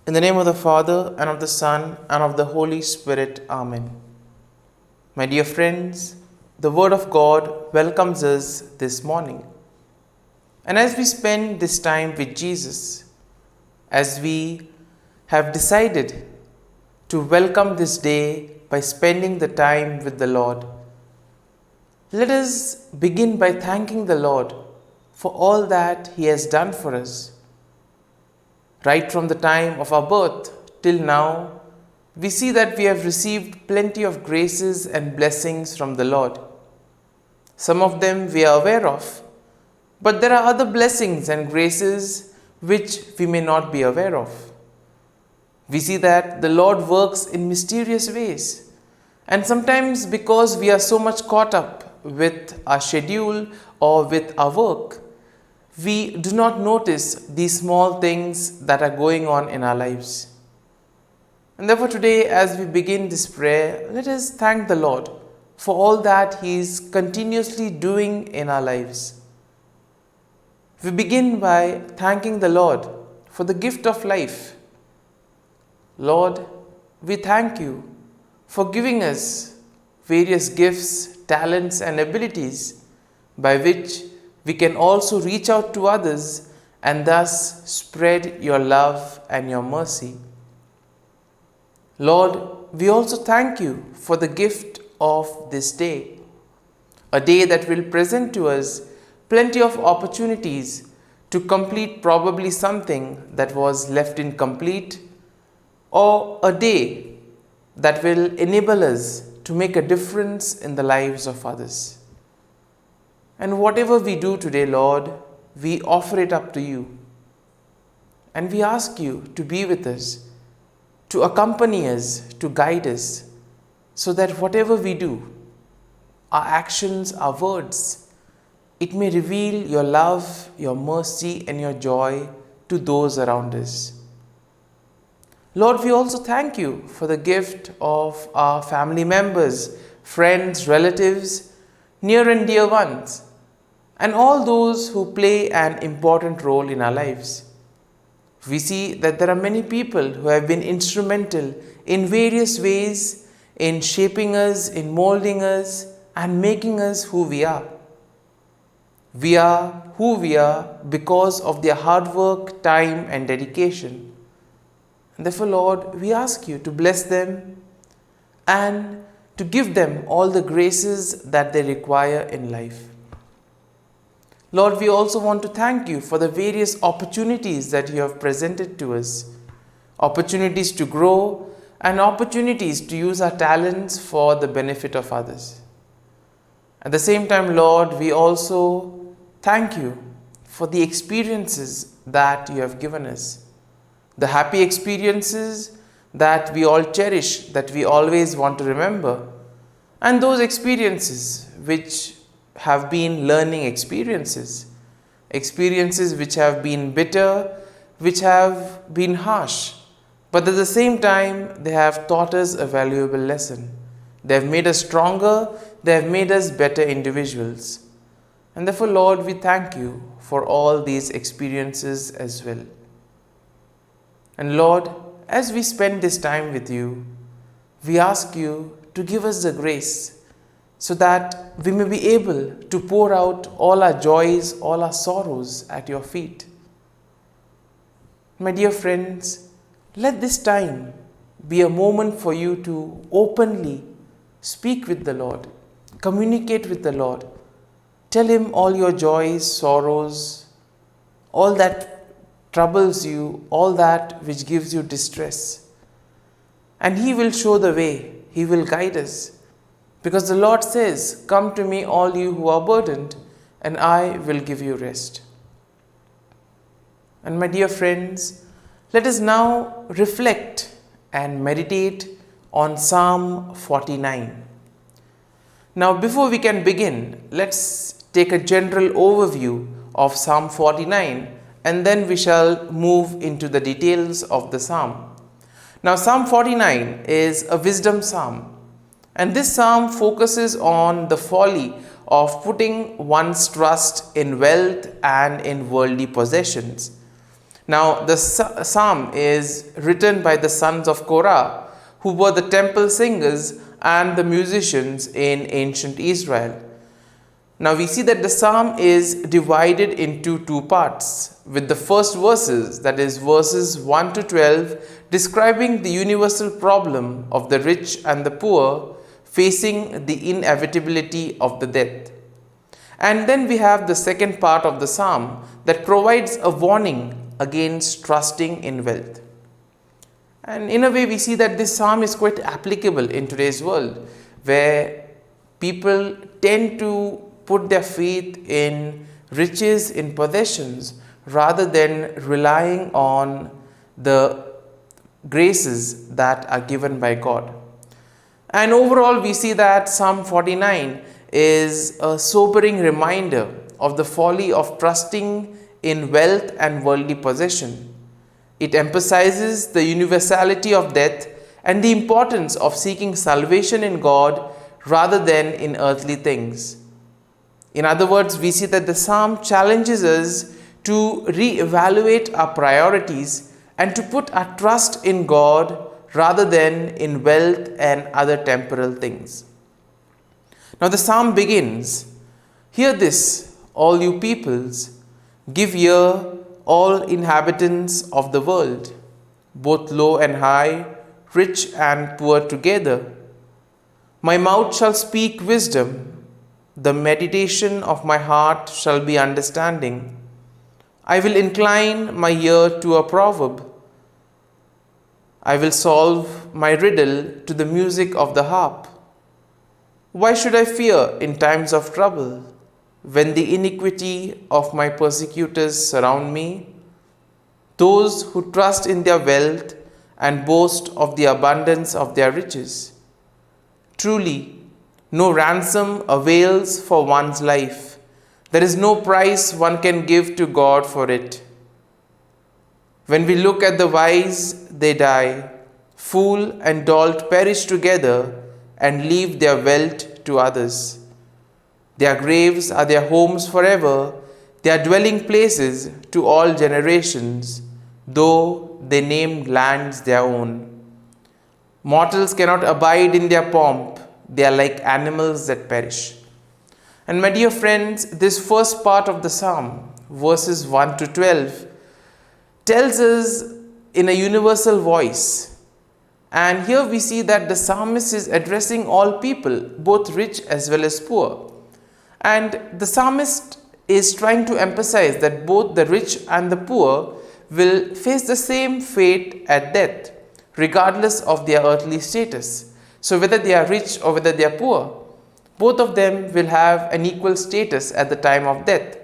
In the name of the Father, and of the Son, and of the Holy Spirit. Amen. My dear friends, the Word of God welcomes us this morning. And as we spend this time with Jesus, as we have decided to welcome this day by spending the time with the Lord, let us begin by thanking the Lord for all that He has done for us. Right from the time of our birth till now, we see that we have received plenty of graces and blessings from the Lord. Some of them we are aware of, but there are other blessings and graces which we may not be aware of. We see that the Lord works in mysterious ways, and sometimes because we are so much caught up with our schedule or with our work, we do not notice these small things that are going on in our lives. And therefore today, as we begin this prayer, let us thank the Lord for all that He is continuously doing in our lives. We begin by thanking the Lord for the gift of life. Lord, we thank You for giving us various gifts, talents and abilities by which we can also reach out to others and thus spread Your love and Your mercy. Lord, we also thank You for the gift of this day, a day that will present to us plenty of opportunities to complete probably something that was left incomplete, or a day that will enable us to make a difference in the lives of others. And whatever we do today, Lord, we offer it up to You. And we ask You to be with us, to accompany us, to guide us, so that whatever we do, our actions, our words, it may reveal Your love, Your mercy and Your joy to those around us. Lord, we also thank You for the gift of our family members, friends, relatives, near and dear ones, and all those who play an important role in our lives. We see that there are many people who have been instrumental in various ways in shaping us, in molding us, and making us who we are. We are who we are because of their hard work, time, and dedication. And therefore, Lord, we ask You to bless them and to give them all the graces that they require in life. Lord, we also want to thank You for the various opportunities that You have presented to us, opportunities to grow and opportunities to use our talents for the benefit of others. At the same time, Lord, we also thank You for the experiences that You have given us, the happy experiences that we all cherish, that we always want to remember, and those experiences which have been learning experiences which have been bitter, which have been harsh, but at the same time they have taught us a valuable lesson. They have made us stronger, they have made us better individuals. And therefore, Lord, we thank You for all these experiences as well. And Lord, as we spend this time with You, we ask You to give us the grace so that we may be able to pour out all our joys, all our sorrows at Your feet. My dear friends, let this time be a moment for you to openly speak with the Lord, communicate with the Lord, tell Him all your joys, sorrows, all that troubles you, all that which gives you distress. And He will show the way, He will guide us. Because the Lord says, "Come to Me, all you who are burdened, and I will give you rest." And my dear friends, let us now reflect and meditate on Psalm 49. Now, before we can begin, let's take a general overview of Psalm 49, and then we shall move into the details of the psalm. Now, Psalm 49 is a wisdom psalm. And this psalm focuses on the folly of putting one's trust in wealth and in worldly possessions. Now, the psalm is written by the sons of Korah, who were the temple singers and the musicians in ancient Israel. Now, we see that the psalm is divided into two parts, with the first verses, that is verses 1 to 12, describing the universal problem of the rich and the poor facing the inevitability of the death. And then we have the second part of the psalm that provides a warning against trusting in wealth. And in a way, we see that this psalm is quite applicable in today's world, where people tend to put their faith in riches, in possessions, rather than relying on the graces that are given by God. And overall, we see that Psalm 49 is a sobering reminder of the folly of trusting in wealth and worldly possession. It emphasizes the universality of death and the importance of seeking salvation in God rather than in earthly things. In other words, we see that the psalm challenges us to reevaluate our priorities and to put our trust in God rather than in wealth and other temporal things. Now the psalm begins, "Hear this, all you peoples, give ear, all inhabitants of the world, both low and high, rich and poor together. My mouth shall speak wisdom, the meditation of my heart shall be understanding. I will incline my ear to a proverb. I will solve my riddle to the music of the harp. Why should I fear in times of trouble, when the iniquity of my persecutors surround me? Those who trust in their wealth and boast of the abundance of their riches. Truly, no ransom avails for one's life. There is no price one can give to God for it. When we look at the wise, they die. Fool and dolt perish together and leave their wealth to others. Their graves are their homes forever, their dwelling places to all generations, though they name lands their own. Mortals cannot abide in their pomp, they are like animals that perish." And my dear friends, this first part of the psalm, verses 1 to 12, tells us in a universal voice. And here we see that the psalmist is addressing all people, both rich as well as poor. And the psalmist is trying to emphasize that both the rich and the poor will face the same fate at death, regardless of their earthly status. So whether they are rich or whether they are poor, both of them will have an equal status at the time of death.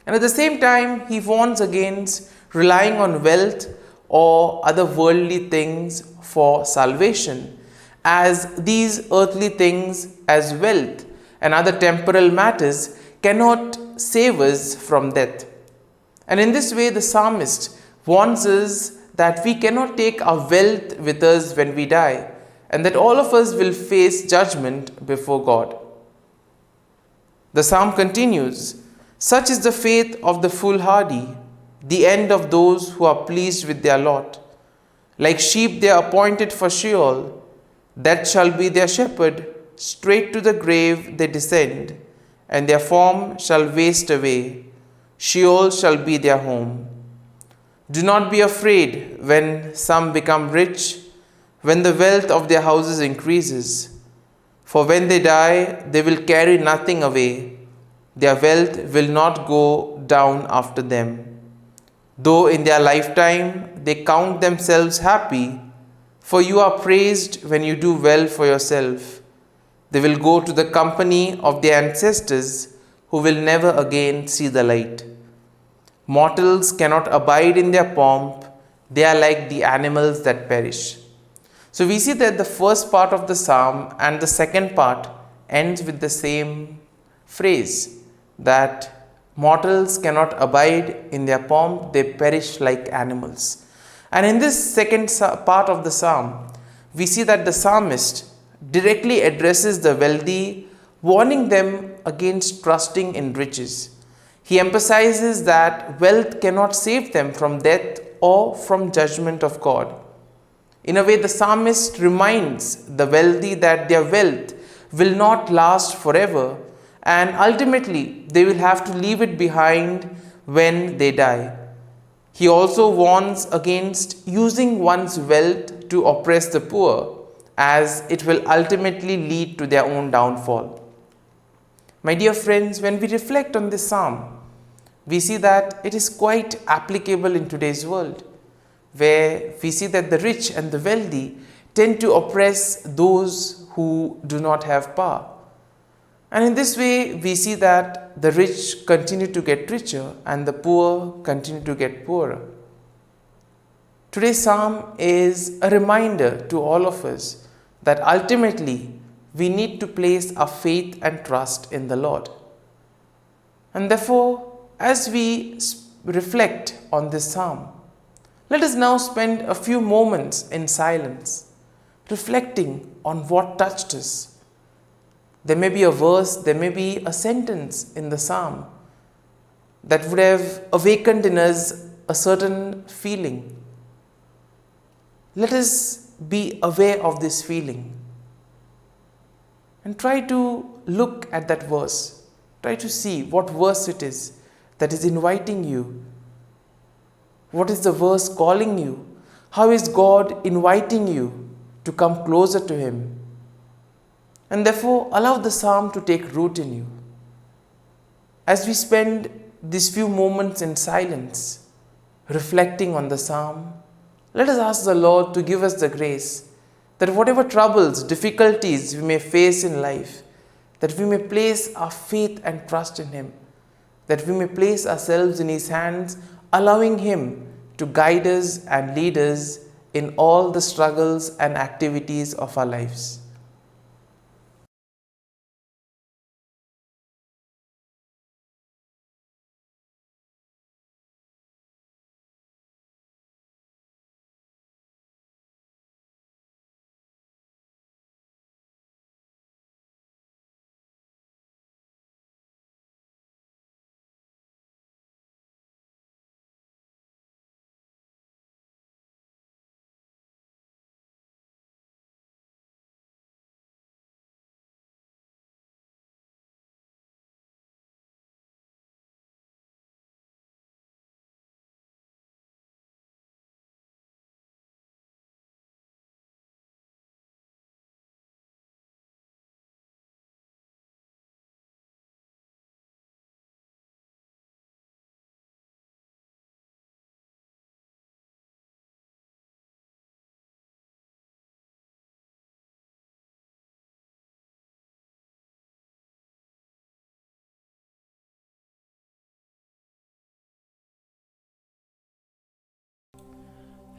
And at the same time, he warns against relying on wealth or other worldly things for salvation, as these earthly things as wealth and other temporal matters cannot save us from death. And in this way, the psalmist warns us that we cannot take our wealth with us when we die, and that all of us will face judgment before God. The psalm continues, "Such is the faith of the foolhardy, the end of those who are pleased with their lot. Like sheep they are appointed for Sheol, that shall be their shepherd. Straight to the grave they descend, and their form shall waste away. Sheol shall be their home. Do not be afraid when some become rich, when the wealth of their houses increases. For when they die, they will carry nothing away. Their wealth will not go down after them. Though in their lifetime they count themselves happy, for you are praised when you do well for yourself. They will go to the company of their ancestors who will never again see the light. Mortals cannot abide in their pomp, they are like the animals that perish." So we see that the first part of the psalm and the second part ends with the same phrase, that mortals cannot abide in their pomp, they perish like animals. And in this second part of the psalm, we see that the psalmist directly addresses the wealthy, warning them against trusting in riches. He emphasizes that wealth cannot save them from death or from judgment of God. In a way, the psalmist reminds the wealthy that their wealth will not last forever, and ultimately they will have to leave it behind when they die. He also warns against using one's wealth to oppress the poor, as it will ultimately lead to their own downfall. My dear friends, when we reflect on this psalm, we see that it is quite applicable in today's world, where we see that the rich and the wealthy tend to oppress those who do not have power. And in this way, we see that the rich continue to get richer and the poor continue to get poorer. Today's psalm is a reminder to all of us that ultimately we need to place our faith and trust in the Lord. And therefore, as we reflect on this psalm, let us now spend a few moments in silence, reflecting on what touched us. There may be a verse, there may be a sentence in the psalm that would have awakened in us a certain feeling. Let us be aware of this feeling and try to look at that verse. Try to see what verse it is that is inviting you. What is the verse calling you? How is God inviting you to come closer to Him? And therefore, allow the psalm to take root in you. As we spend these few moments in silence, reflecting on the psalm, let us ask the Lord to give us the grace that whatever troubles, difficulties we may face in life, that we may place our faith and trust in Him, that we may place ourselves in His hands, allowing Him to guide us and lead us in all the struggles and activities of our lives.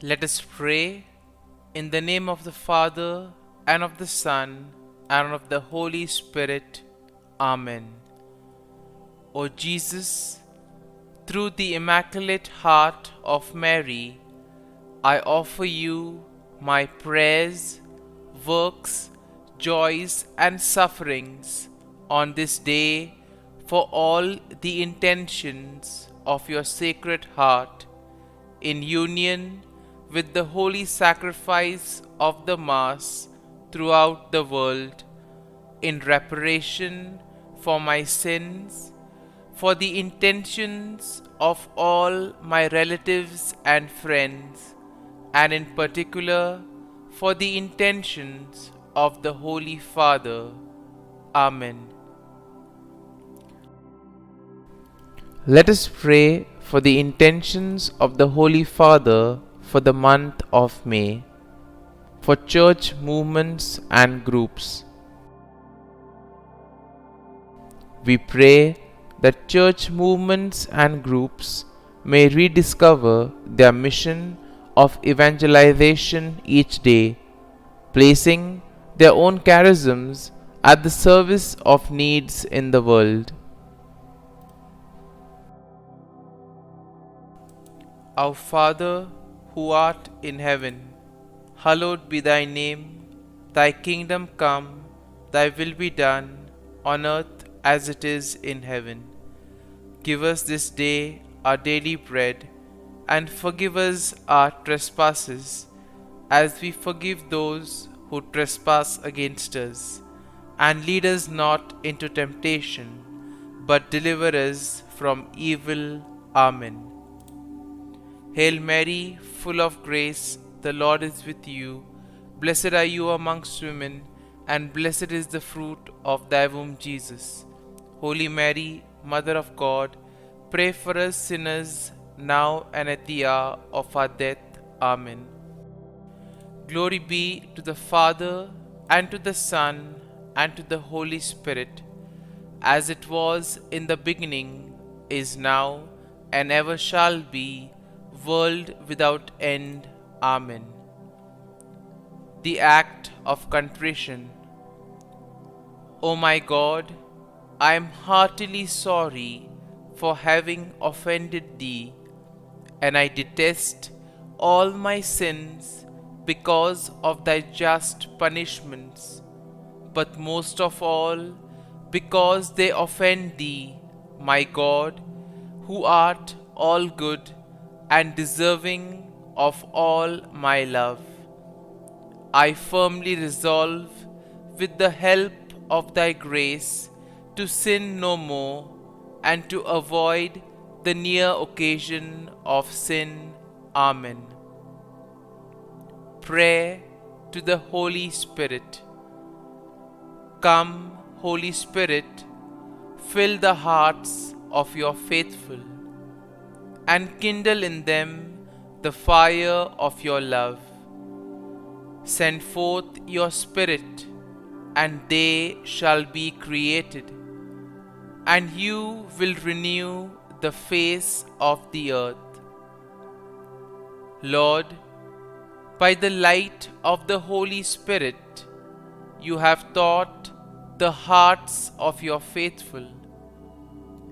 Let us pray in the name of the Father, and of the Son, and of the Holy Spirit. Amen. O Jesus, through the Immaculate Heart of Mary, I offer you my prayers, works, joys, and sufferings on this day for all the intentions of your Sacred Heart, in union with the holy sacrifice of the Mass throughout the world, in reparation for my sins, for the intentions of all my relatives and friends, and in particular for the intentions of the Holy Father. Amen. Let us pray for the intentions of the Holy Father for the month of May, for church movements and groups. We pray that church movements and groups may rediscover their mission of evangelization each day, placing their own charisms at the service of needs in the world. Our Father, who art in heaven, hallowed be thy name. Thy kingdom come, thy will be done, on earth as it is in heaven. Give us this day our daily bread, and forgive us our trespasses, as we forgive those who trespass against us. And lead us not into temptation, but deliver us from evil. Amen. Hail Mary, full of grace, the Lord is with you. Blessed are you amongst women, and blessed is the fruit of thy womb, Jesus. Holy Mary, Mother of God, pray for us sinners, now and at the hour of our death. Amen. Glory be to the Father, and to the Son, and to the Holy Spirit, as it was in the beginning, is now, and ever shall be, world without end. Amen. The Act of Contrition. O my God, I am heartily sorry for having offended Thee, and I detest all my sins because of Thy just punishments, but most of all because they offend Thee, my God, who art all good and deserving of all my love. I firmly resolve, with the help of Thy grace, to sin no more, and to avoid the near occasion of sin. Amen. Prayer to the Holy Spirit. Come, Holy Spirit, fill the hearts of your faithful, and kindle in them the fire of your love. Send forth your Spirit, and they shall be created, and you will renew the face of the earth. Lord, by the light of the Holy Spirit, you have taught the hearts of your faithful.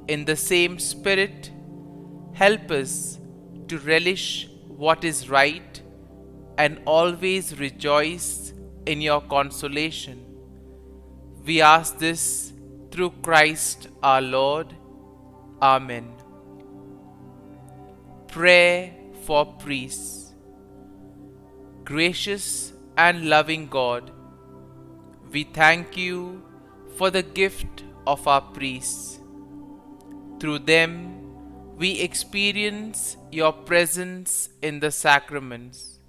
In the same Spirit, help us to relish what is right and always rejoice in your consolation. We ask this through Christ our Lord. Amen. Prayer for Priests. Gracious and loving God, we thank you for the gift of our priests. Through them, we experience your presence in the sacraments.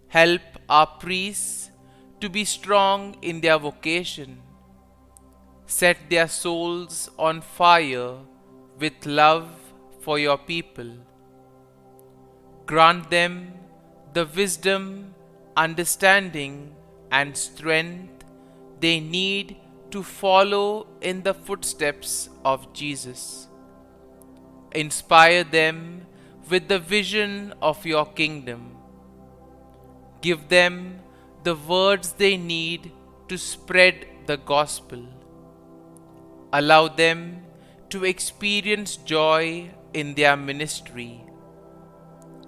Help our priests to be strong in their vocation. Set their souls on fire with love for your people. Grant them the wisdom, understanding, and strength they need to follow in the footsteps of Jesus. Inspire them with the vision of your kingdom. Give them the words they need to spread the gospel. Allow them to experience joy in their ministry.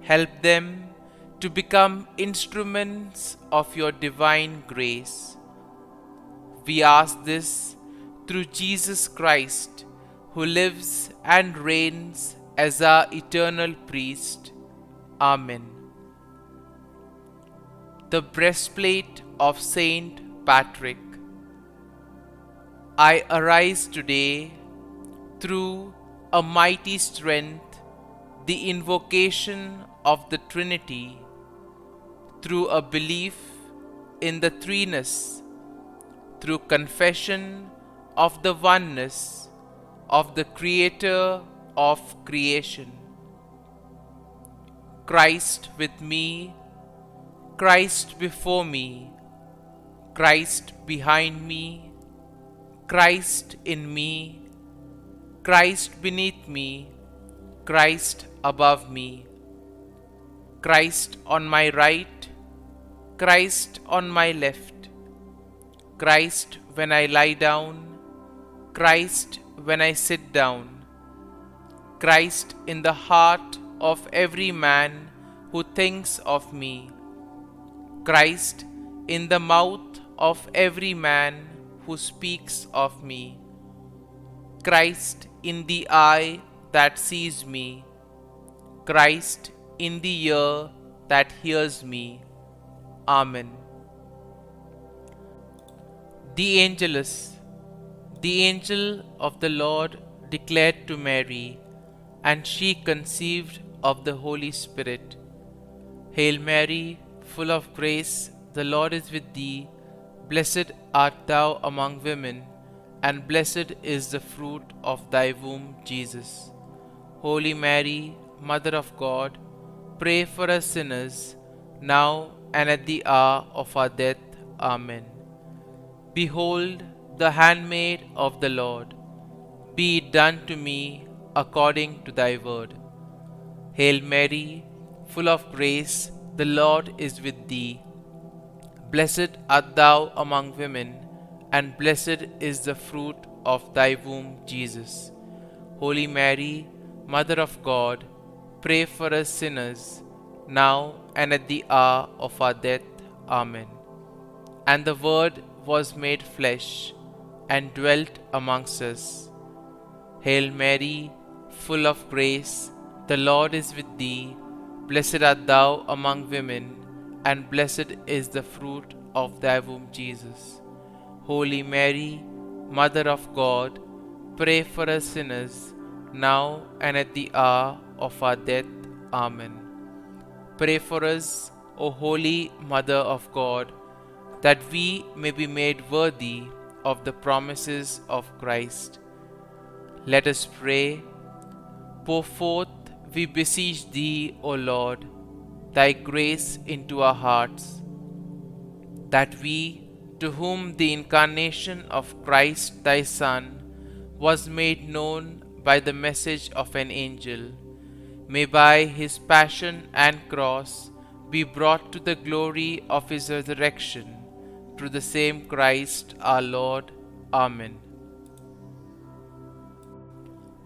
Help them to become instruments of your divine grace. We ask this through Jesus Christ, who lives and reigns as our eternal priest. Amen. The Breastplate of Saint Patrick. I arise today through a mighty strength, the invocation of the Trinity, through a belief in the threeness, through confession of the oneness of the Creator of creation. Christ with me, Christ before me, Christ behind me, Christ in me, Christ beneath me, Christ above me, Christ on my right, Christ on my left, Christ when I lie down, Christ when I sit down, Christ in the heart of every man who thinks of me, Christ in the mouth of every man who speaks of me. Christ in the eye that sees me, Christ in the ear that hears me. Amen. The Angelus. The angel of the Lord declared to Mary, and she conceived of the Holy Spirit. Hail Mary, full of grace, the Lord is with thee. Blessed art thou among women, and blessed is the fruit of thy womb, Jesus. Holy Mary, Mother of God, pray for us sinners, now and at the hour of our death. Amen. Behold, the handmaid of the Lord. Be it done to me according to thy word. Hail Mary, full of grace, the Lord is with thee. Blessed art thou among women, and blessed is the fruit of thy womb, Jesus. Holy Mary, Mother of God, pray for us sinners, now and at the hour of our death. Amen. And the Word was made flesh, and dwelt amongst us. Hail Mary, full of grace, the Lord is with thee. Blessed art thou among women, and blessed is the fruit of thy womb, Jesus. Holy Mary, Mother of God, pray for us sinners, now and at the hour of our death. Amen. Pray for us, O Holy Mother of God, that we may be made worthy of the promises of Christ. Let us pray. Pour forth, we beseech thee, O Lord, thy grace into our hearts, that we, to whom the incarnation of Christ thy Son was made known by the message of an angel, may by his passion and cross be brought to the glory of his resurrection, through the same Christ our Lord. Amen.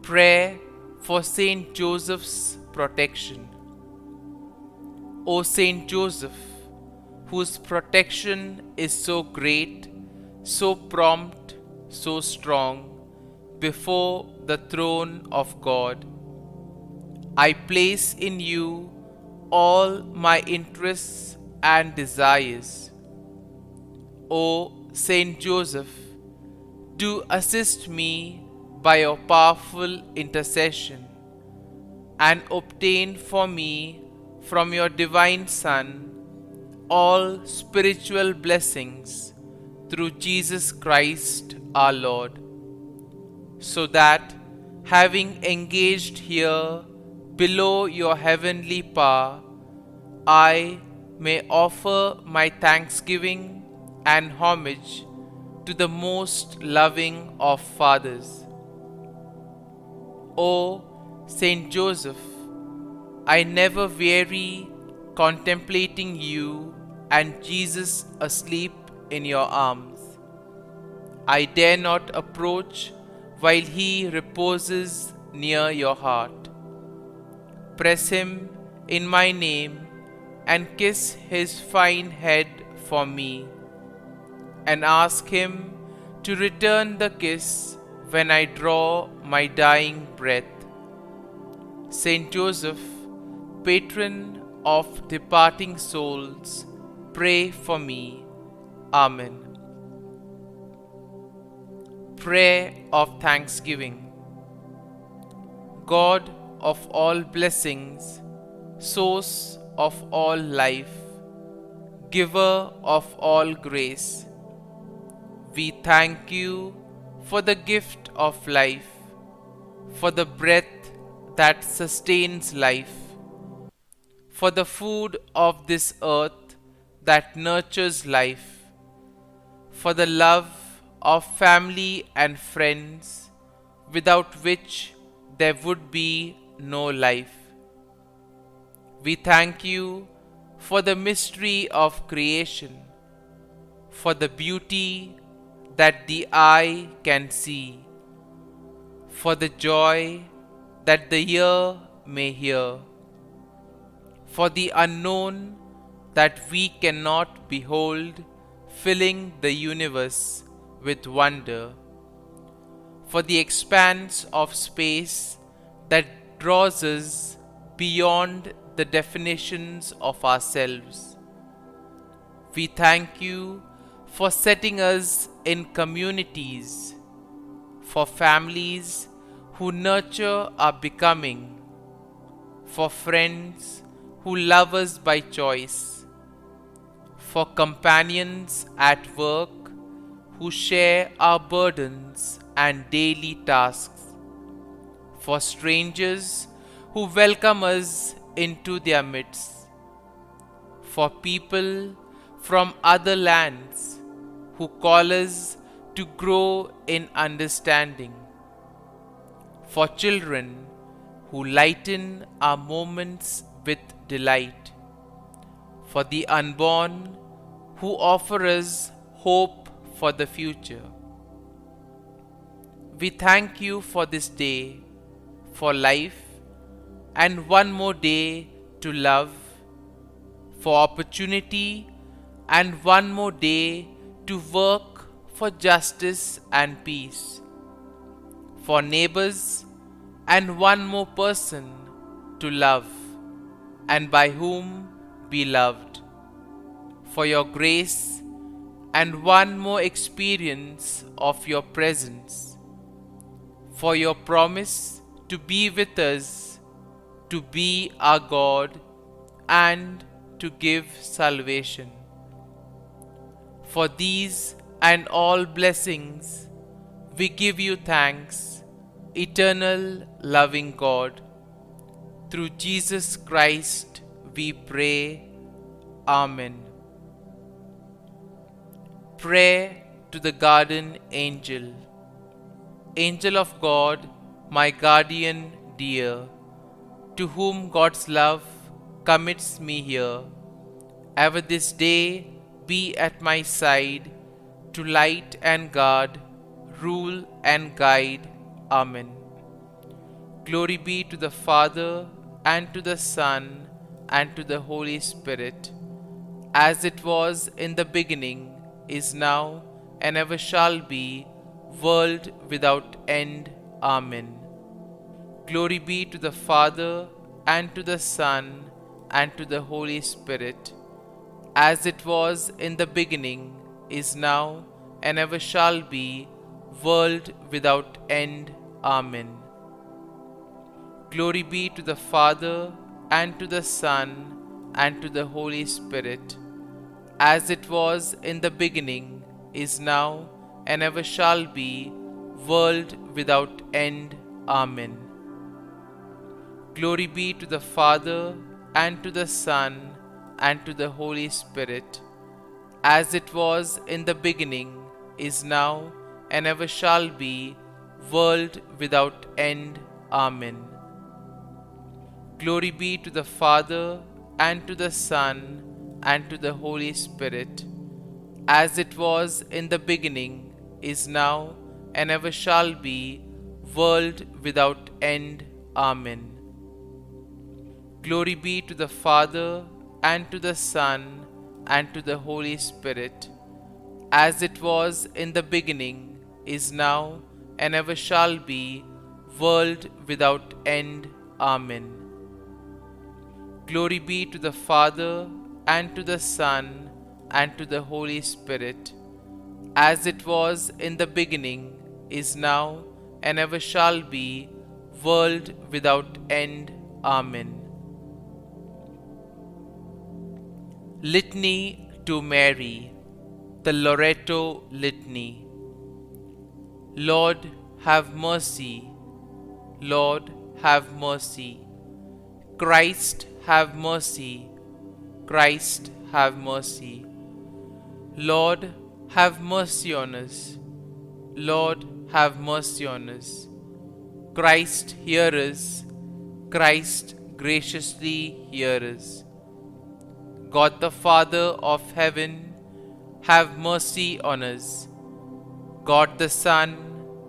Prayer for Saint Joseph's protection. O Saint Joseph, whose protection is so great, so prompt, so strong, before the throne of God, I place in you all my interests and desires. O Saint Joseph, do assist me by your powerful intercession, and obtain for me from your divine Son all spiritual blessings through Jesus Christ our Lord, so that, having engaged here below your heavenly power, I may offer my thanksgiving and homage to the most loving of fathers. O Saint Joseph, I never weary contemplating you and Jesus asleep in your arms. I dare not approach while he reposes near your heart. Press him in my name and kiss his fine head for me, and ask him to return the kiss when I draw my dying breath. Saint Joseph, patron of departing souls, pray for me. Amen. Prayer of Thanksgiving. God of all blessings, source of all life, giver of all grace, we thank you for the gift of life, for the breath that sustains life, for the food of this earth that nurtures life, for the love of family and friends, without which there would be no life. We thank you for the mystery of creation, for the beauty that the eye can see, for the joy that the ear may hear, for the unknown that we cannot behold, filling the universe with wonder, for the expanse of space that draws us beyond the definitions of ourselves. We thank you for setting us in communities, for families who nurture our becoming, for friends who love us by choice, for companions at work who share our burdens and daily tasks, for strangers who welcome us into their midst, for people from other lands who call us to grow in understanding, for children who lighten our moments with delight, for the unborn who offer us hope for the future. We thank you for this day, for life, and one more day to love, for opportunity, and one more day to work for justice and peace, for neighbors, and one more person to love, and by whom be loved, for your grace, and one more experience of your presence, for your promise to be with us, to be our God, and to give salvation. For these and all blessings, we give you thanks, eternal loving God. Through Jesus Christ we pray. Amen. Prayer to the Guardian Angel. Angel of God, my guardian dear, to whom God's love commits me here, ever this day be at my side, to light and guard, rule and guide. Amen. Glory be to the Father, and to the Son, and to the Holy Spirit, as it was in the beginning, is now, and ever shall be, world without end. Amen. Glory be to the Father, and to the Son, and to the Holy Spirit, as it was in the beginning, is now, and ever shall be, world without end. Amen. Glory be to the Father, and to the Son, and to the Holy Spirit, as it was in the beginning, is now, and ever shall be, world without end. Amen. Glory be to the Father, and to the Son, and to the Holy Spirit, as it was in the beginning, is now, and ever shall be, world without end. Amen. Glory be to the Father, and to the Son, and to the Holy Spirit, as it was in the beginning, is now, and ever shall be, world without end. Amen. Glory be to the Father, and to the Son, and to the Holy Spirit, as it was in the beginning, is now, and ever shall be, world without end. Amen. Glory be to the Father, and to the Son, and to the Holy Spirit, as it was in the beginning, is now, and ever shall be, world without end. Amen. Litany to Mary, the LORETO Litany. Lord, have mercy. Lord, have mercy. Christ, have mercy. Christ, have mercy. Lord, have mercy on us. Lord, have mercy on us. Christ, hear us. Christ, graciously hear us. God the Father of heaven, have mercy on us. God the Son,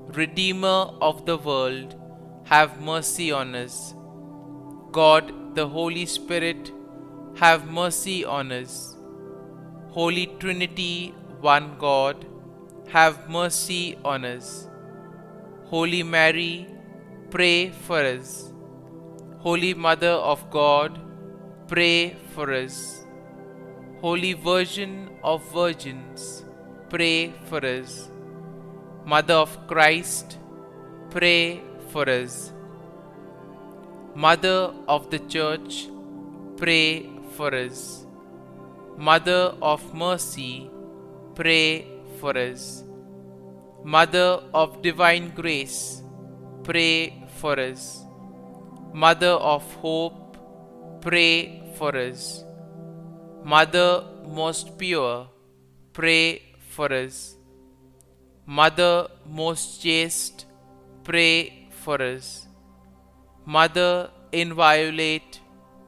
Redeemer of the world, have mercy on us. God the Holy Spirit, have mercy on us. Holy Trinity, one God, have mercy on us. Holy Mary, pray for us. Holy Mother of God, pray for us. Holy Virgin of Virgins, pray for us. Mother of Christ, pray for us. Mother of the Church, pray for us. Mother of Mercy, pray for us. Mother of Divine Grace, pray for us. Mother of Hope, pray for us. Mother most pure, pray for us. Mother most chaste, pray for us. Mother inviolate,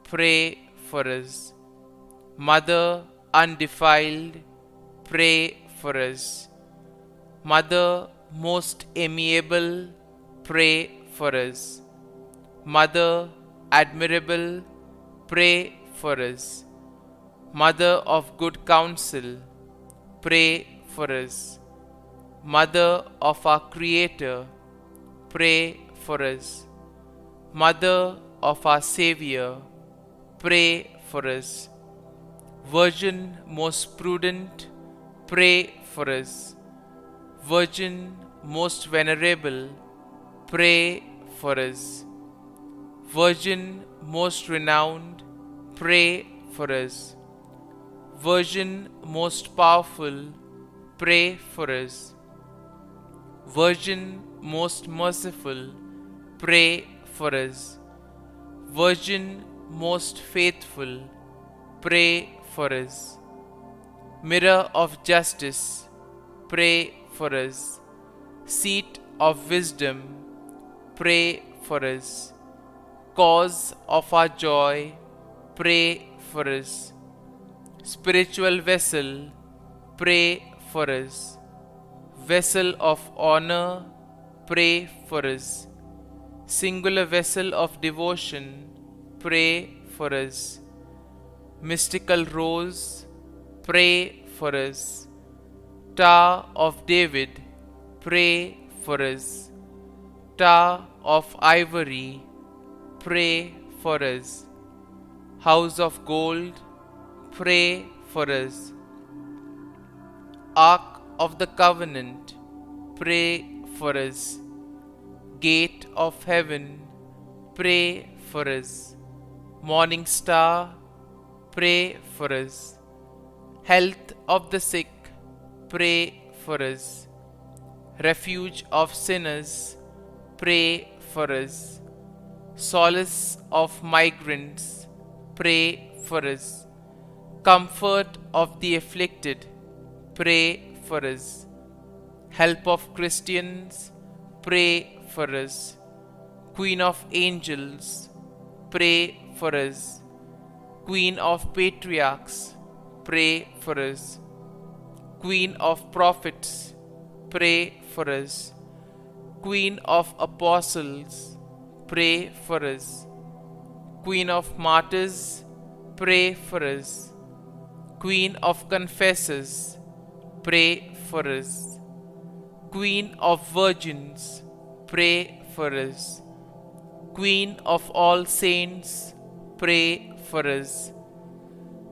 pray for us. Mother undefiled, pray for us. Mother most amiable, pray for us. Mother admirable, pray for us. Mother of good counsel, pray for us. Mother of our Creator, pray for us. Mother of our Savior, pray for us. Virgin most prudent, pray for us. Virgin most venerable, pray for us. Virgin most renowned, pray for us. Virgin most powerful, pray for us. Virgin most merciful, pray for us. Virgin most faithful, pray for us. Mirror of justice, pray for us. Seat of wisdom, pray for us. Cause of our joy, pray for us. Spiritual vessel, pray for us. Vessel of honor, pray for us. Singular vessel of devotion, pray for us. Mystical rose, pray for us. Tower of David, pray for us. Tower of ivory, pray for us. House of gold, pray for us. Ark of the Covenant, pray for us. Gate of heaven, pray for us. Morning star, pray for us. Health of the sick, pray for us. Refuge of sinners, pray for us. Solace of migrants, pray for us. Comfort of the afflicted, pray for us. Help of Christians, pray for us. Queen of angels, pray for us. Queen of patriarchs, pray for us. Queen of prophets, pray for us. Queen of apostles, pray for us. Queen of martyrs, pray for us. Queen of confessors, pray for us. Queen of virgins, pray for us. Queen of all saints, pray for us.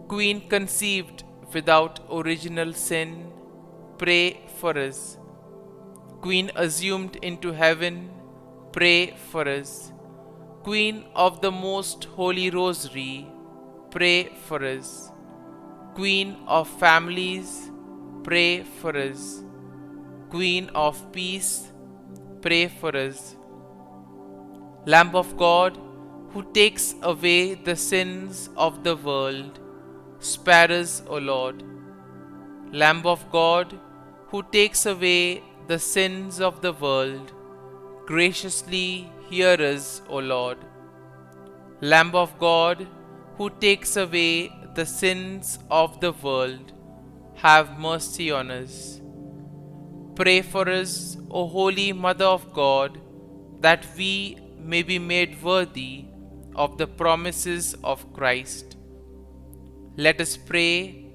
Queen conceived without original sin, pray for us. Queen assumed into heaven, pray for us. Queen of the Most Holy Rosary, pray for us. Queen of families, pray for us. Queen of peace, pray for us. Lamb of God, who takes away the sins of the world, spare us, O Lord. Lamb of God, who takes away the sins of the world, graciously hear us, O Lord. Lamb of God, who takes away the sins of the world, have mercy on us. Pray for us, O Holy Mother of God, that we may be made worthy of the promises of Christ. Let us pray.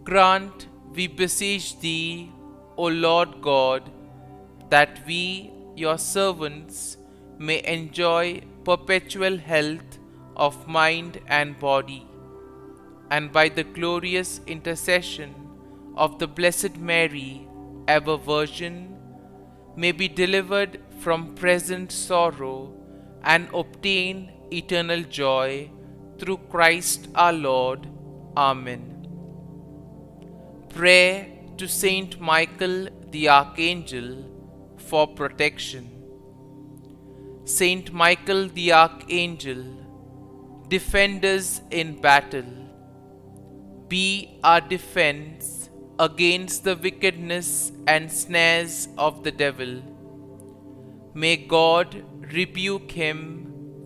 Grant, we beseech Thee, O Lord God, that we, your servants may enjoy perpetual health of mind and body, and by the glorious intercession of the Blessed Mary, ever Virgin, may be delivered from present sorrow and obtain eternal joy through Christ our Lord. Amen. Prayer to Saint Michael the Archangel for protection. Saint Michael the Archangel, defend us in battle. Be our defense against the wickedness and snares of the devil. May God rebuke him,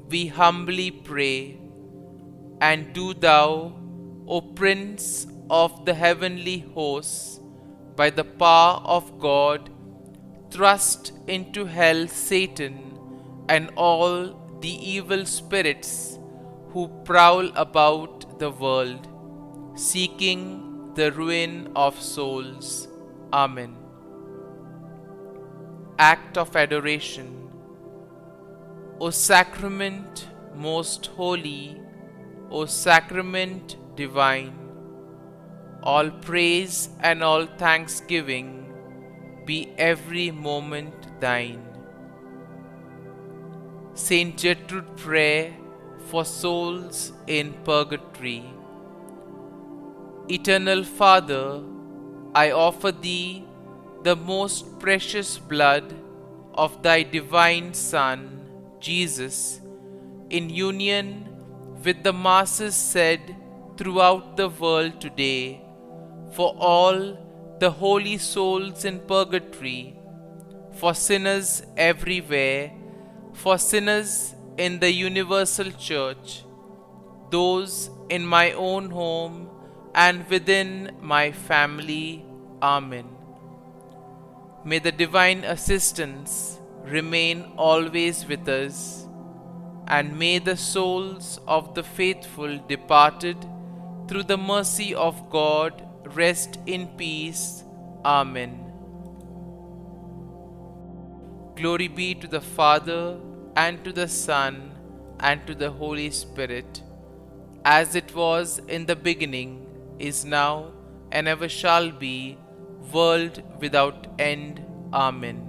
we humbly pray. And do thou, O Prince of the heavenly hosts, by the power of God, thrust into hell Satan and all the evil spirits who prowl about the world, seeking the ruin of souls. Amen. Act of Adoration. O Sacrament most holy, O Sacrament divine, all praise and all thanksgiving be every moment thine. Saint Gertrude prayer for souls in purgatory. Eternal Father, I offer Thee the most precious blood of Thy divine Son, Jesus, in union with the masses said throughout the world today, for all the holy souls in purgatory, for sinners everywhere, for sinners in the universal church, those in my own home and within my family. Amen. May the divine assistance remain always with us, and may the souls of the faithful departed through the mercy of God rest in peace. Amen. Glory be to the Father, and to the Son, and to the Holy Spirit, as it was in the beginning, is now, and ever shall be, world without end. Amen.